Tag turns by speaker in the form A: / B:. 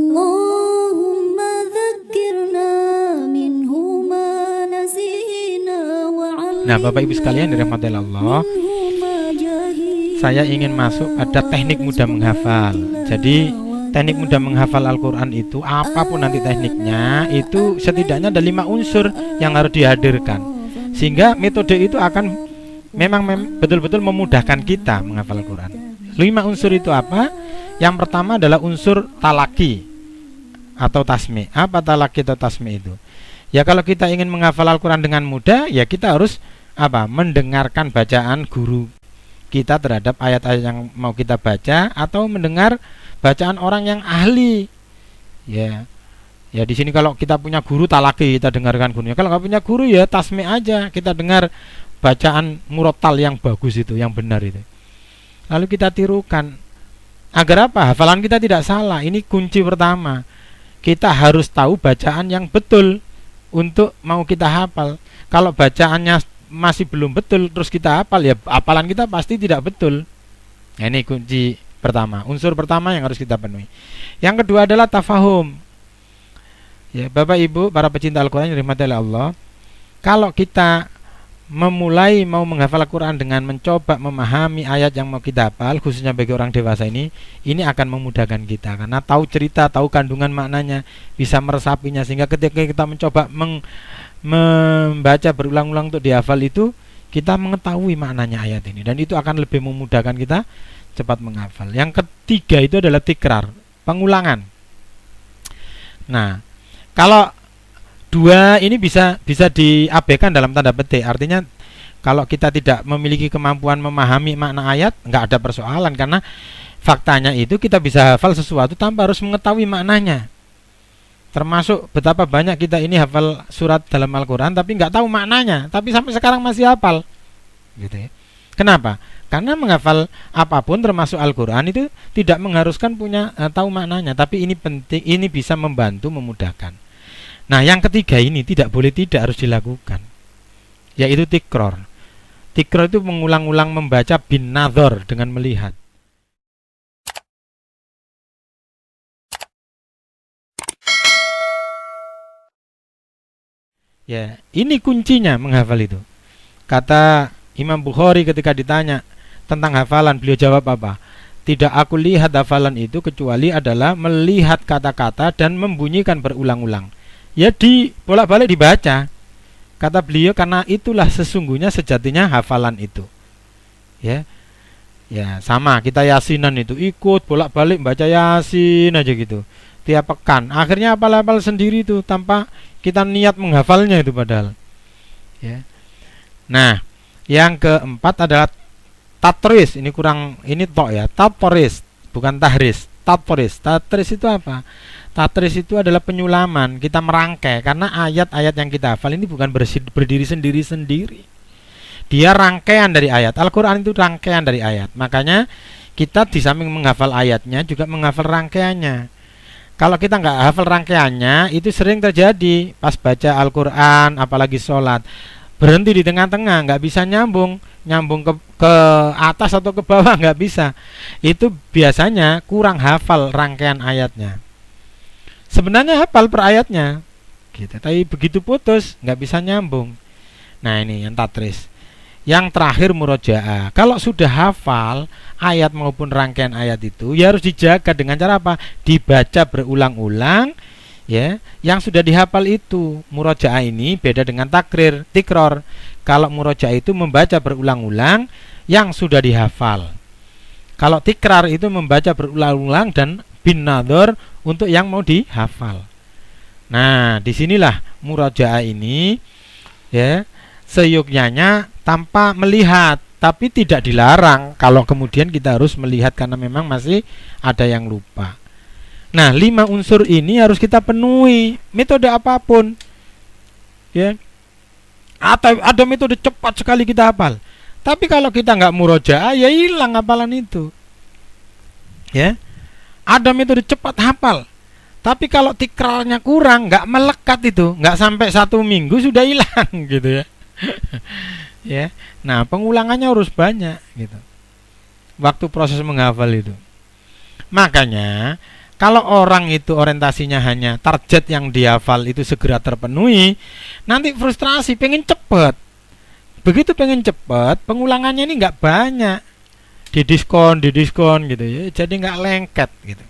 A: Allahumma dzakirna minhu ma nasina wa 'allimna.
B: Nah, Bapak Ibu sekalian dirahmati Allah, saya ingin masuk pada teknik mudah menghafal. Jadi teknik mudah menghafal Al-Quran itu, apapun nanti tekniknya, itu setidaknya ada 5 unsur yang harus dihadirkan, sehingga metode itu akan memang betul-betul memudahkan kita menghafal Al-Quran. 5 unsur itu apa? Yang pertama adalah unsur talaki atau tasmi. Apa talaki atau tasmi itu? Ya, kalau kita ingin menghafal Al-Quran dengan mudah, ya kita harus apa? Mendengarkan bacaan guru kita terhadap ayat-ayat yang mau kita baca, atau mendengar bacaan orang yang ahli. Ya, ya di sini kalau kita punya guru talaki, kita dengarkan gurunya. Kalau nggak punya guru, ya tasmi aja, kita dengar bacaan murotal yang bagus itu, yang benar itu. Lalu kita tirukan. Agar apa? Hafalan kita tidak salah. Ini kunci pertama. Kita harus tahu bacaan yang betul untuk mau kita hafal. Kalau bacaannya masih belum betul terus kita hafal, ya hafalan kita pasti tidak betul. Nah, ini kunci pertama, unsur pertama yang harus kita penuhi. Yang kedua adalah tafahum. Ya, Bapak Ibu para pecinta Al-Quran yang dirahmati Allah, kalau kita memulai mau menghafal Al-Quran dengan mencoba memahami ayat yang mau kita hafal, khususnya bagi orang dewasa ini akan memudahkan kita, karena tahu cerita, tahu kandungan maknanya, bisa meresapinya, sehingga ketika kita mencoba membaca berulang-ulang untuk dihafal itu, kita mengetahui maknanya ayat ini, dan itu akan lebih memudahkan kita cepat menghafal. Yang ketiga itu adalah tikrar, pengulangan. Nah, kalau dua ini bisa diabaikan dalam tanda petik. Artinya kalau kita tidak memiliki kemampuan memahami makna ayat, nggak ada persoalan, karena faktanya itu kita bisa hafal sesuatu tanpa harus mengetahui maknanya. Termasuk betapa banyak kita ini hafal surat dalam Al-Quran tapi nggak tahu maknanya, tapi sampai sekarang masih hafal, gitu ya. Kenapa? Karena menghafal apapun termasuk Al-Quran itu tidak mengharuskan punya tahu maknanya, tapi ini penting, ini bisa membantu, memudahkan. Nah, yang ketiga ini tidak harus dilakukan, yaitu tikror. Tikror itu mengulang-ulang membaca bin nadhor, dengan melihat. Ya, ini kuncinya menghafal itu. Kata Imam Bukhari ketika ditanya tentang hafalan, beliau jawab apa? Tidak aku lihat hafalan itu kecuali adalah melihat kata-kata dan membunyikan berulang-ulang. Ya, bolak-balik dibaca. Kata beliau, karena itulah sesungguhnya sejatinya hafalan itu. Ya. Ya, sama kita yasinan itu ikut bolak-balik baca yasin aja gitu. Tiap pekan. Akhirnya hafal-hafal sendiri itu tanpa kita niat menghafalnya itu padahal. Ya. Nah, yang keempat adalah tatris. Ini tok ya. Tatris, bukan tahris. Tatris. Tatris itu apa? Tatris itu adalah penyulaman. Kita merangkai, karena ayat-ayat yang kita hafal ini bukan berdiri sendiri-sendiri. Dia rangkaian dari ayat. Al-Quran itu rangkaian dari ayat. Makanya kita di samping menghafal ayatnya juga menghafal rangkaiannya. Kalau kita nggak hafal rangkaiannya, itu sering terjadi pas baca Al-Quran, apalagi sholat, berhenti di tengah-tengah, nggak bisa nyambung ke atas atau ke bawah, nggak bisa. Itu biasanya kurang hafal rangkaian ayatnya. Sebenarnya hafal per ayatnya, gitu, tapi begitu putus nggak bisa nyambung. Nah, ini yang tatris. Yang terakhir murojaah. Kalau sudah hafal ayat maupun rangkaian ayat itu, ya harus dijaga dengan cara apa? Dibaca berulang-ulang, ya. Yang sudah dihafal itu. Murojaah ini beda dengan tikror. Kalau murojaah itu membaca berulang-ulang yang sudah dihafal. Kalau tikrar itu membaca berulang-ulang dan bin nadhor untuk yang mau dihafal. Nah, disinilah murojaah ini, ya, seyogyanya tanpa melihat, tapi tidak dilarang kalau kemudian kita harus melihat karena memang masih ada yang lupa. Nah, 5 unsur ini harus kita penuhi, metode apapun, ya. Atau ada metode cepat sekali kita hafal, tapi kalau kita nggak murojaah, ya hilang hafalan itu, ya. Ada metode cepat hafal, tapi kalau tikrarnya kurang, nggak melekat itu, nggak sampai 1 minggu sudah hilang, gitu ya. Ya, nah pengulangannya harus banyak gitu. Waktu proses menghafal itu. Makanya Kalau orang itu orientasinya hanya target yang dihafal itu segera terpenuhi, nanti frustrasi, pengen cepet. Begitu pengen cepet, pengulangannya ini nggak banyak, didiskon gitu ya, jadi nggak lengket gitu.